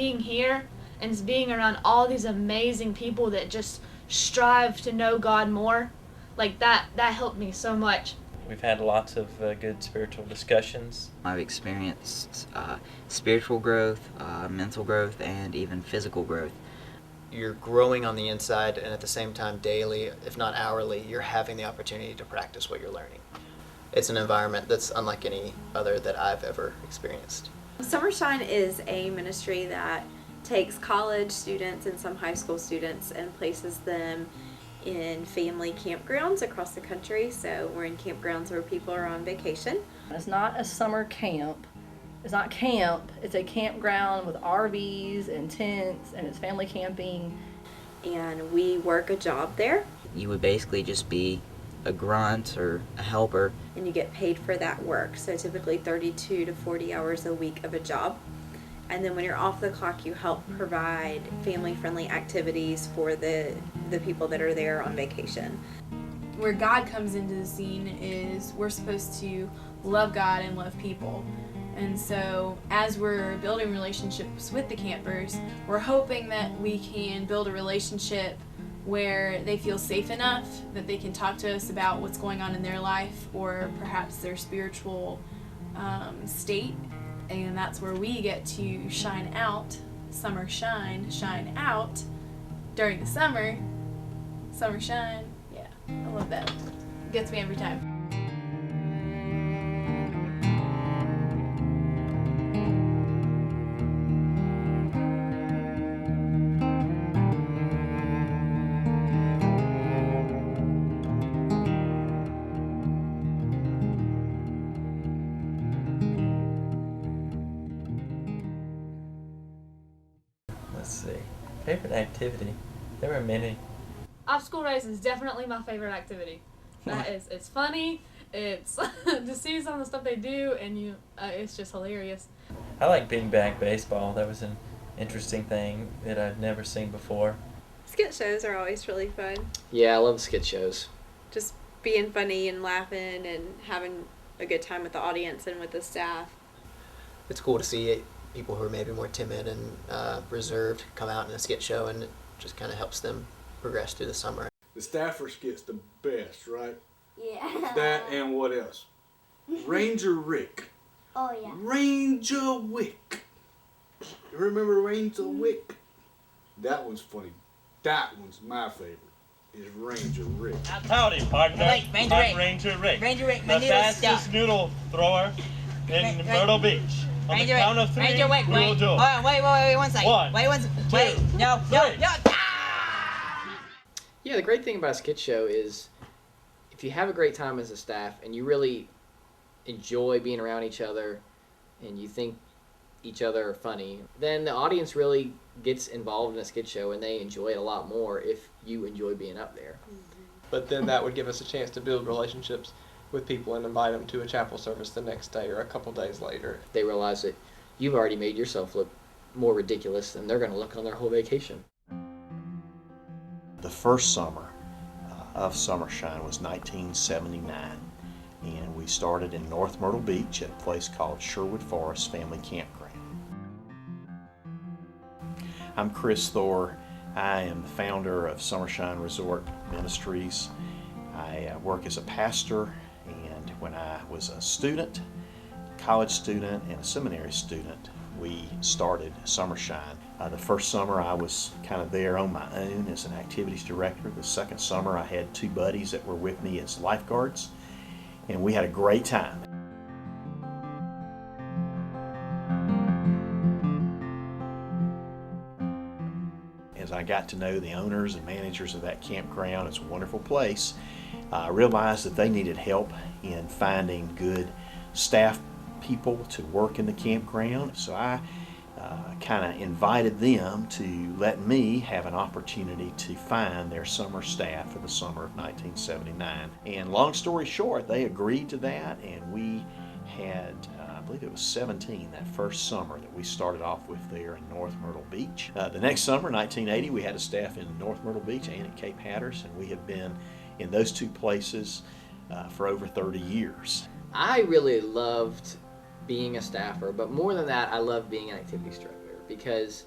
being here and being around all these amazing people that just strive to know God more, like that helped me so much. We've had lots of good spiritual discussions. I've experienced spiritual growth, mental growth, and even physical growth. You're growing on the inside, and at the same time daily, if not hourly, you're having the opportunity to practice what you're learning. It's an environment that's unlike any other that I've ever experienced. Summershine is a ministry that takes college students and some high school students and places them in family campgrounds across the country. So we're in campgrounds where people are on vacation. It's not a summer camp. It's not camp. It's a campground with RVs and tents, and it's family camping. And we work a job there. You would basically just be a grunt or a helper. And you get paid for that work. So typically 32 to 40 hours a week of a job. And then when you're off the clock, you help provide family-friendly activities for the people that are there on vacation. Where God comes into the scene is we're supposed to love God and love people. And so as we're building relationships with the campers, we're hoping that we can build a relationship where they feel safe enough that they can talk to us about what's going on in their life or perhaps their spiritual state. And that's where we get to shine out, summer shine out during the summer. Summer shine, yeah, I love that. It gets me every time. Let's see. Favorite activity? There were many. Off-school race is definitely my favorite activity. It's funny. It's to see some of the stuff they do, and it's just hilarious. I like beanbag baseball. That was an interesting thing that I'd never seen before. Skit shows are always really fun. Yeah, I love skit shows. Just being funny and laughing and having a good time with the audience and with the staff. It's cool to see people who are maybe more timid and reserved come out in a skit show, and it just kind of helps them progress through the summer. The staffers gets the best, right? Yeah. That and what else? Ranger Rick. Oh, yeah. Ranger Wick. You remember Ranger Wick? That one's funny. That one's my favorite. Is Ranger Rick. Howdy, partner. Wait, Ranger I'm Rick. Ranger Rick. Ranger Rick, my the noodle fastest stuff. noodle thrower in Myrtle Beach. On Ranger the count of three, Ranger Wick, we wait. will do it. Hold on, wait, one second. One, Wait, two, no. three. Yeah, the great thing about a skit show is if you have a great time as a staff and you really enjoy being around each other and you think each other are funny, then the audience really gets involved in a skit show and they enjoy it a lot more if you enjoy being up there. But then that would give us a chance to build relationships with people and invite them to a chapel service the next day or a couple days later. They realize that you've already made yourself look more ridiculous than they're going to look on their whole vacation. The first summer of Summershine was 1979, and we started in North Myrtle Beach at a place called Sherwood Forest Family Campground. I'm Chris Thor. I am the founder of Summershine Resort Ministries. I work as a pastor, and when I was a student, college student, and a seminary student, we started Summershine. The first summer I was kind of there on my own as an activities director. The second summer I had two buddies that were with me as lifeguards, and we had a great time. As I got to know the owners and managers of that campground, it's a wonderful place, I realized that they needed help in finding good staff people to work in the campground. So I kind of invited them to let me have an opportunity to find their summer staff for the summer of 1979. And long story short, they agreed to that, and we had, I believe it was 17 that first summer that we started off with there in North Myrtle Beach. The next summer, 1980, we had a staff in North Myrtle Beach and at Cape Hatteras, and we have been in those two places for over 30 years. I really loved being a staffer, but more than that, I loved being an activities director because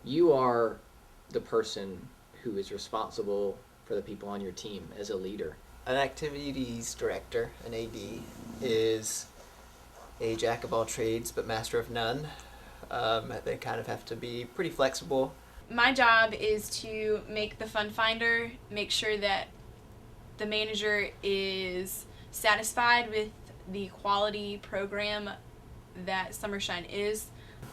You are the person who is responsible for the people on your team as a leader. An activities director, an AD, is a jack of all trades but master of none. They kind of have to be pretty flexible. My job is to make the fun finder, make sure that the manager is satisfied with the quality program that Summershine is.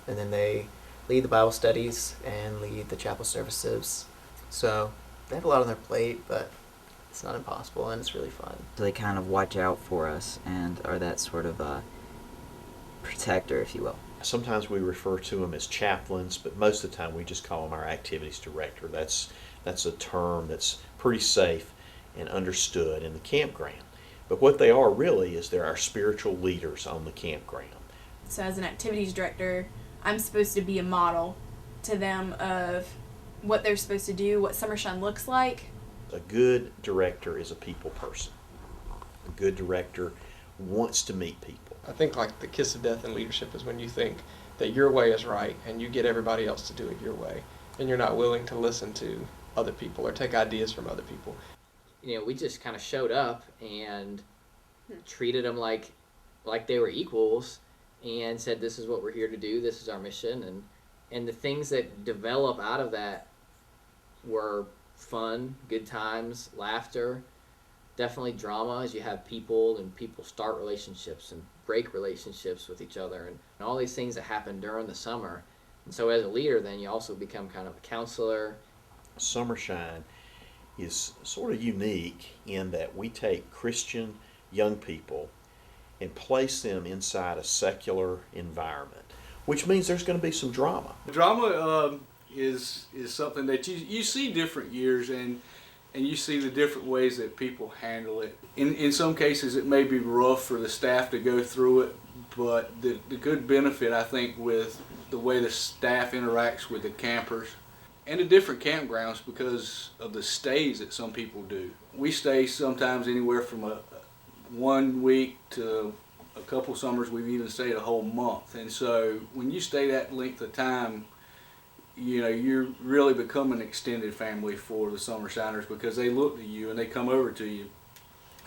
And then they lead the Bible studies and lead the chapel services. So they have a lot on their plate, but it's not impossible and it's really fun. So they kind of watch out for us and are that sort of a protector, if you will. Sometimes we refer to them as chaplains, but most of the time we just call them our activities director. That's a term that's pretty safe and understood in the campground. But what they are really is they're our spiritual leaders on the campground. So as an activities director, I'm supposed to be a model to them of what they're supposed to do, what Summershine looks like. A good director is a people person. A good director wants to meet people. I think like the kiss of death in leadership is when you think that your way is right and you get everybody else to do it your way, and you're not willing to listen to other people or take ideas from other people. We just kind of showed up and treated them like they were equals and said, this is what we're here to do, this is our mission, and the things that develop out of that were fun, good times, laughter, definitely drama as you have people and people start relationships and break relationships with each other and all these things that happen during the summer. And so as a leader, then you also become kind of a counselor. Summershine is sort of unique in that we take Christian young people and place them inside a secular environment, which means there's going to be some drama. Drama is something that you see different years and you see the different ways that people handle it. In some cases it may be rough for the staff to go through it, but the good benefit I think with the way the staff interacts with the campers and the different campgrounds because of the stays that some people do. We stay sometimes anywhere from 1 week to a couple summers we've even stayed a whole month. And so when you stay that length of time, you really become an extended family for the Summershiners because they look to you and they come over to you,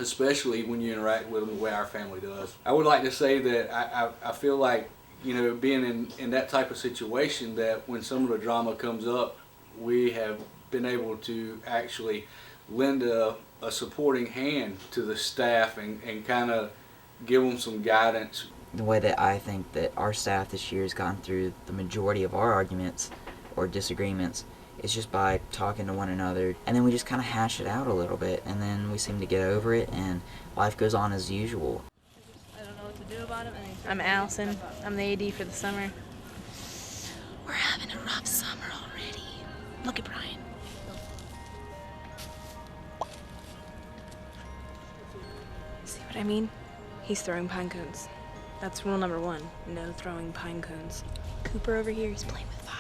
especially when you interact with them the way our family does. I would like to say that I feel like, being in that type of situation, that when some of the drama comes up, we have been able to actually lend a supporting hand to the staff and kind of give them some guidance. The way that I think that our staff this year has gone through the majority of our arguments or disagreements is just by talking to one another, and then we just kind of hash it out a little bit, and then we seem to get over it, and life goes on as usual. I don't know what to do about it. I'm Allison. I'm the AD for the summer. We're having a rough summer already. Look at Brian. See what I mean? He's throwing pine cones. That's rule number 1. No throwing pine cones. Cooper over here, he's playing with fire.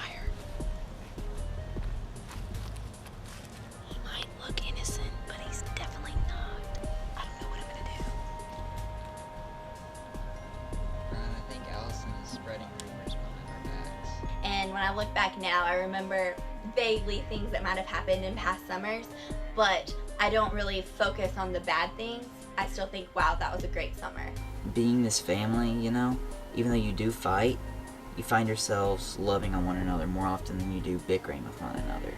He might look innocent, but he's definitely not. I don't know what I'm gonna do. I think Allison is spreading rumors behind our backs. And when I look back now, I remember vaguely things that might have happened in past summers, but I don't really focus on the bad things. I still think, wow, that was a great summer. Being this family, even though you do fight, you find yourselves loving on one another more often than you do bickering with one another.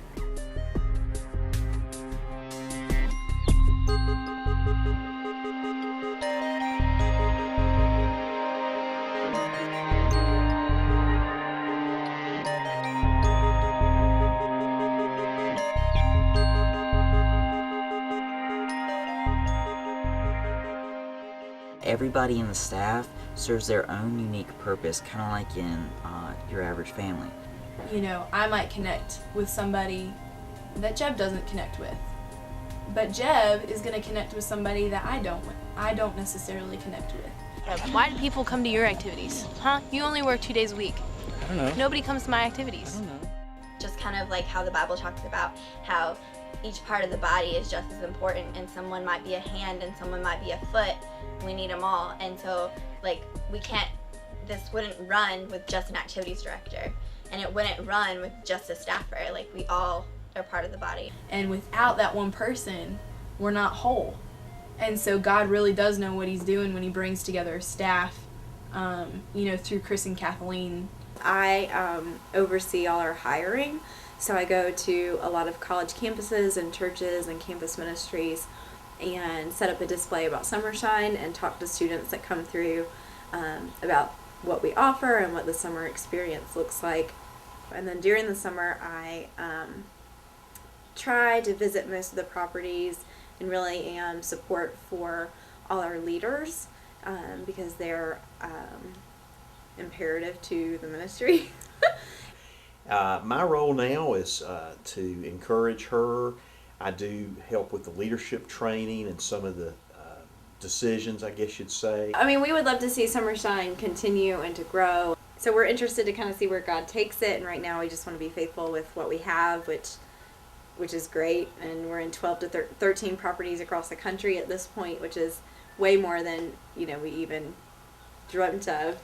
Everybody in the staff serves their own unique purpose, kind of like in your average family. I might connect with somebody that Jeb doesn't connect with, but Jeb is going to connect with somebody that I don't necessarily connect with. Why do people come to your activities? Huh? You only work 2 days a week. I don't know. Nobody comes to my activities. I don't know. Just kind of like how the Bible talks about how each part of the body is just as important, and someone might be a hand and someone might be a foot. We need them all, and so this wouldn't run with just an activities director. and it wouldn't run with just a staffer. Like, we all are part of the body. And without that one person, we're not whole. And so God really does know what he's doing when he brings together a staff, through Chris and Kathleen. I oversee all our hiring, so I go to a lot of college campuses and churches and campus ministries and set up a display about Summershine and talk to students that come through about what we offer and what the summer experience looks like. And then during the summer, I try to visit most of the properties and really am support for all our leaders because they're imperative to the ministry. My role now is to encourage her. I do help with the leadership training and some of the decisions, I guess you'd say. I mean, we would love to see Summershine continue and to grow. So we're interested to kind of see where God takes it, and right now we just want to be faithful with what we have, which is great. And we're in 12 to 13 properties across the country at this point, which is way more than we even dreamt of.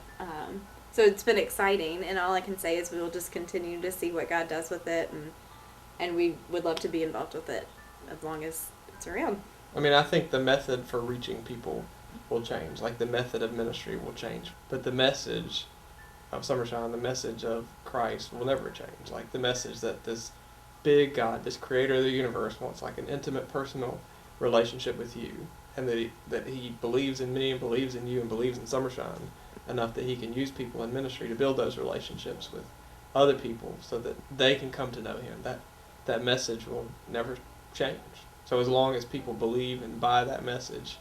So it's been exciting, and all I can say is we'll just continue to see what God does with it, and we would love to be involved with it as long as it's around. I mean, I think the method for reaching people will change. Like, the method of ministry will change. But the message of Summershine, the message of Christ will never change. Like, the message that this big God, this creator of the universe, wants like an intimate, personal relationship with you. And that he believes in me and believes in you and believes in Summershine enough that he can use people in ministry to build those relationships with other people so that they can come to know him. That message will never change. So as long as people believe and buy that message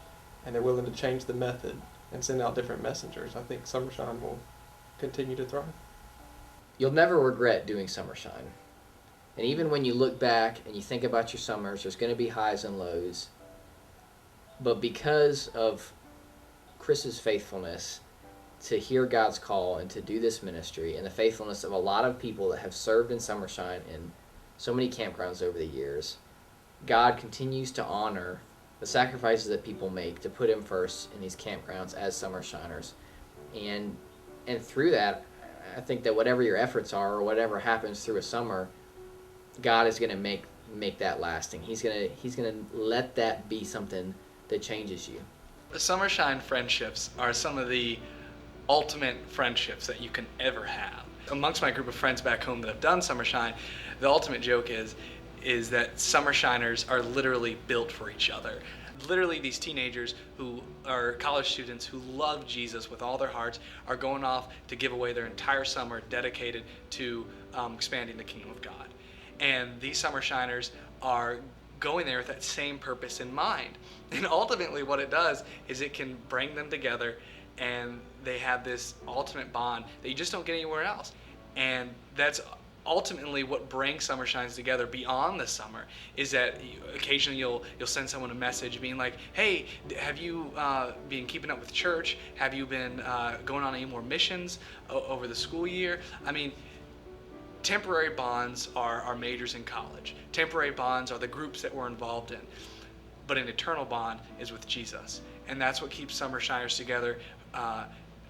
and they're willing to change the method and send out different messengers, I think Summershine will continue to thrive. You'll never regret doing Summershine. And even when you look back and you think about your summers, there's going to be highs and lows. But because of Chris's faithfulness to hear God's call and to do this ministry, and the faithfulness of a lot of people that have served in Summershine in so many campgrounds over the years, God continues to honor the sacrifices that people make to put him first in these campgrounds as Summershiners. And through that, I think that whatever your efforts are or whatever happens through a summer, God is going to make that lasting. He's going to let that be something that changes you. The Summershine friendships are some of the ultimate friendships that you can ever have. Amongst my group of friends back home that have done Summershine, the ultimate joke is that Summershiners are literally built for each other. Literally, these teenagers who are college students who love Jesus with all their hearts are going off to give away their entire summer dedicated to expanding the kingdom of God. And these Summershiners are going there with that same purpose in mind. And ultimately what it does is it can bring them together, and they have this ultimate bond that you just don't get anywhere else. And that's ultimately what brings Summershines together beyond the summer, is that occasionally you'll send someone a message being like, hey, have you been keeping up with church? Have you been going on any more missions over the school year? I mean, temporary bonds are majors in college. Temporary bonds are the groups that we're involved in. But an eternal bond is with Jesus. And that's what keeps Summershiners together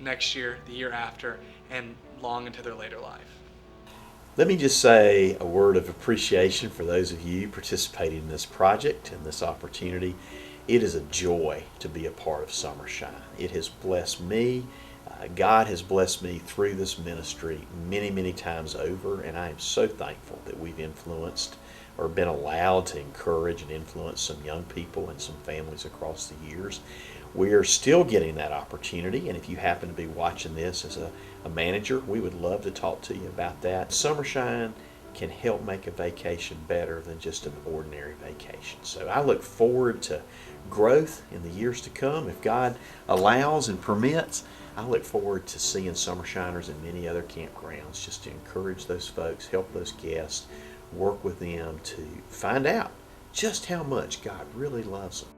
next year, the year after, and long into their later life. Let me just say a word of appreciation for those of you participating in this project and this opportunity. It is a joy to be a part of Summershine. It has blessed me. God has blessed me through this ministry many, many times over, and I am so thankful that we've influenced or been allowed to encourage and influence some young people and some families across the years. We are still getting that opportunity, and if you happen to be watching this as a manager, we would love to talk to you about that. Summershine can help make a vacation better than just an ordinary vacation. So I look forward to growth in the years to come. If God allows and permits, I look forward to seeing Summershiners in many other campgrounds, just to encourage those folks, help those guests, work with them to find out just how much God really loves them.